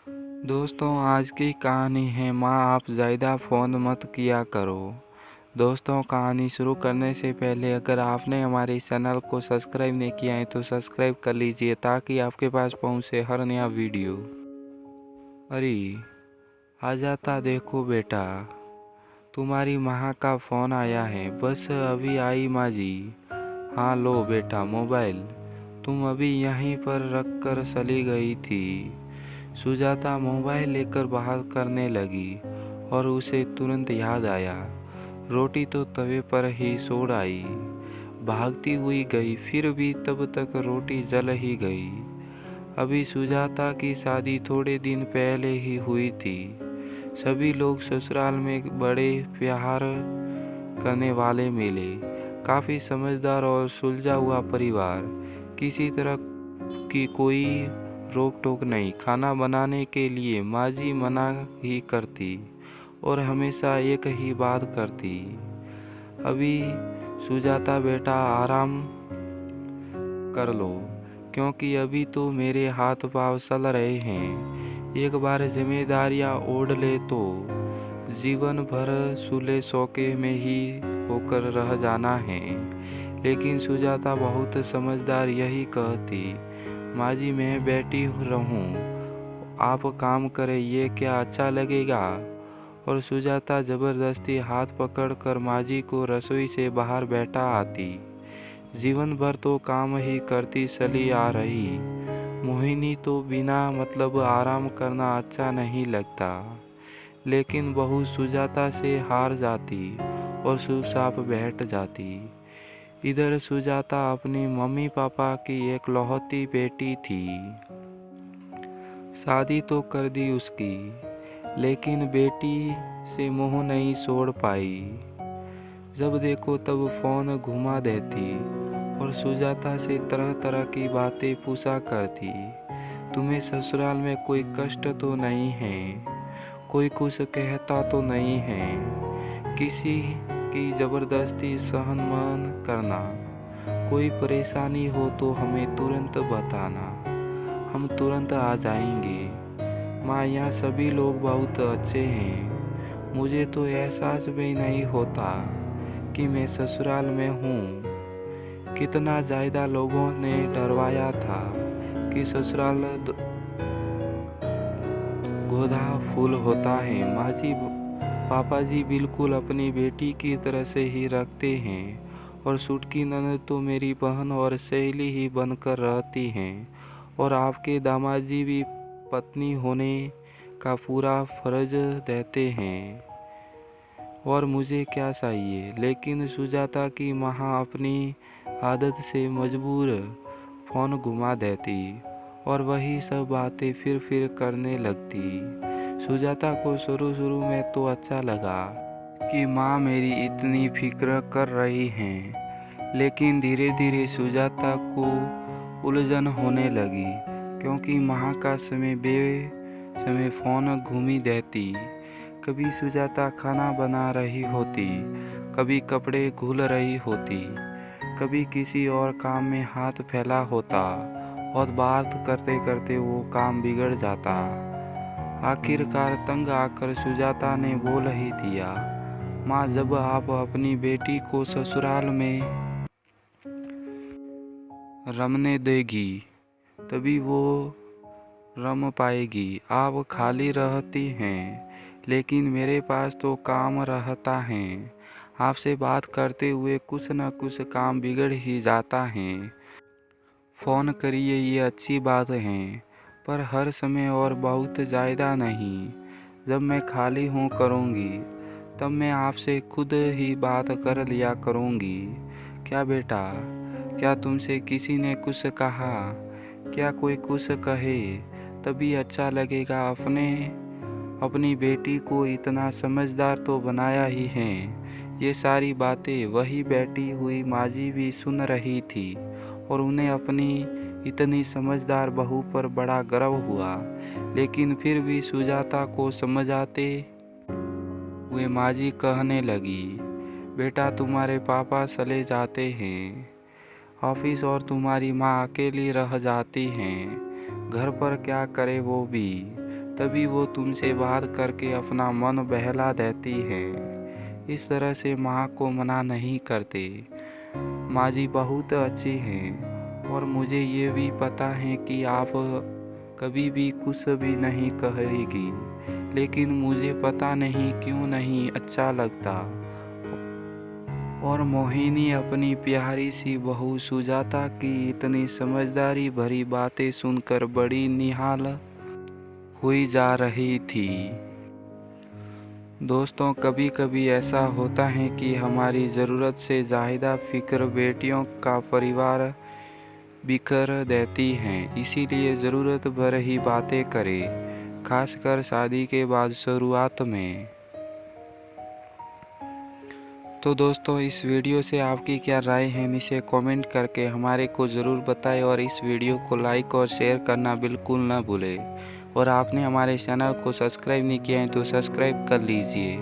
दोस्तों आज की कहानी है माँ आप ज़्यादा फ़ोन मत किया करो। दोस्तों कहानी शुरू करने से पहले अगर आपने हमारे इस चैनल को सब्सक्राइब नहीं किया है तो सब्सक्राइब कर लीजिए ताकि आपके पास पहुँचे हर नया वीडियो। अरे आ जाता देखो बेटा, तुम्हारी माँ का फ़ोन आया है, बस अभी आई माँ जी। हाँ लो बेटा मोबाइल, तुम अभी यहीं पर रख कर चली गई थी। सुजाता मोबाइल लेकर बाहर करने लगी और उसे तुरंत याद आया, रोटी तो तवे पर ही छोड़ आई। भागती हुई गई, फिर भी तब तक रोटी जल ही गई। अभी सुजाता की शादी थोड़े दिन पहले ही हुई थी। सभी लोग ससुराल में बड़े प्यार करने वाले मिले। काफ़ी समझदार और सुलझा हुआ परिवार। किसी तरह की कोई रोक टोक नहीं। खाना बनाने के लिए माँ जी मना ही करती और हमेशा एक ही बात करती, अभी सुजाता बेटा आराम कर लो, क्योंकि अभी तो मेरे हाथ पाँव चल रहे हैं। एक बार जिम्मेदारियाँ ओढ़ ले तो जीवन भर सूले शौके में ही होकर रह जाना है। लेकिन सुजाता बहुत समझदार यही कहती, माँ जी मैं बैठी रहूं, आप काम करें, ये क्या अच्छा लगेगा। और सुजाता जबरदस्ती हाथ पकड़कर माँ जी को रसोई से बाहर बैठा आती। जीवन भर तो काम ही करती चली आ रही। मोहिनी तो बिना मतलब आराम करना अच्छा नहीं लगता, लेकिन बहू सुजाता से हार जाती और चुपचाप बैठ जाती। इधर सुजाता अपनी मम्मी पापा की एकलौती बेटी थी। शादी तो कर दी उसकी, लेकिन बेटी से मुंह नहीं छोड़ पाई। जब देखो तब फोन घुमा देती और सुजाता से तरह तरह की बातें पूछा करती। तुम्हें ससुराल में कोई कष्ट तो नहीं है, कोई कुछ कहता तो नहीं है, किसी की जबरदस्ती सहन मान करना, कोई परेशानी हो तो हमें तुरंत बताना, हम तुरंत आ जाएंगे। माँ यहाँ सभी लोग बहुत अच्छे हैं, मुझे तो एहसास भी नहीं होता कि मैं ससुराल में हूँ। कितना ज़्यादा लोगों ने डरवाया था कि ससुराल गोधा फूल होता है। माँ जी पापा जी बिल्कुल अपनी बेटी की तरह से ही रखते हैं और छुटकी ननद तो मेरी बहन और सहेली ही बनकर रहती हैं। और आपके दामाद जी भी पत्नी होने का पूरा फर्ज देते हैं और मुझे क्या चाहिए। लेकिन सुजाता की माँ अपनी आदत से मजबूर फ़ोन घुमा देती और वही सब बातें फिर करने लगती। सुजाता को शुरू में तो अच्छा लगा कि माँ मेरी इतनी फिक्र कर रही हैं, लेकिन धीरे धीरे सुजाता को उलझन होने लगी, क्योंकि माँ का समय फ़ोन घूमी देती। कभी सुजाता खाना बना रही होती, कभी कपड़े धुल रही होती, कभी किसी और काम में हाथ फैला होता और बात करते करते वो काम बिगड़ जाता। आखिरकार तंग आकर सुजाता ने बोल ही दिया, माँ जब आप अपनी बेटी को ससुराल में रमने देगी तभी वो रम पाएगी। आप खाली रहती हैं, लेकिन मेरे पास तो काम रहता है। आपसे बात करते हुए कुछ न कुछ काम बिगड़ ही जाता है। फ़ोन करिए ये अच्छी बात है, पर हर समय और बहुत ज़्यादा नहीं। जब मैं खाली हूँ करूँगी तब मैं आपसे खुद ही बात कर लिया करूँगी। क्या बेटा, क्या तुमसे किसी ने कुछ कहा? क्या कोई कुछ कहे तभी अच्छा लगेगा। अपनी बेटी को इतना समझदार तो बनाया ही है। ये सारी बातें वही बैठी हुई माँ-जी भी सुन रही थी और उन्हें अपनी इतनी समझदार बहू पर बड़ा गर्व हुआ। लेकिन फिर भी सुजाता को समझाते हुए माँ-जी कहने लगी, बेटा तुम्हारे पापा चले जाते हैं ऑफिस और तुम्हारी माँ अकेली रह जाती हैं। घर पर क्या करे वो भी। तभी वो तुमसे बात करके अपना मन बहला देती है। इस तरह से माँ को मना नहीं करते। माँ जी बहुत अच्छी हैं और मुझे ये भी पता है कि आप कभी भी कुछ भी नहीं कहेगी, लेकिन मुझे पता नहीं क्यों नहीं अच्छा लगता। और मोहिनी अपनी प्यारी सी बहू सुजाता की इतनी समझदारी भरी बातें सुनकर बड़ी निहाल हुई जा रही थी। दोस्तों, कभी कभी ऐसा होता है कि हमारी ज़रूरत से ज़्यादा फिक्र बेटियों का परिवार बिखर देती हैं। इसीलिए ज़रूरत भर ही बातें करें, खासकर शादी के बाद शुरुआत में। तो दोस्तों, इस वीडियो से आपकी क्या राय है नीचे कमेंट करके हमारे को ज़रूर बताएं और इस वीडियो को लाइक और शेयर करना बिल्कुल ना भूलें। और आपने हमारे चैनल को सब्सक्राइब नहीं किया है तो सब्सक्राइब कर लीजिए।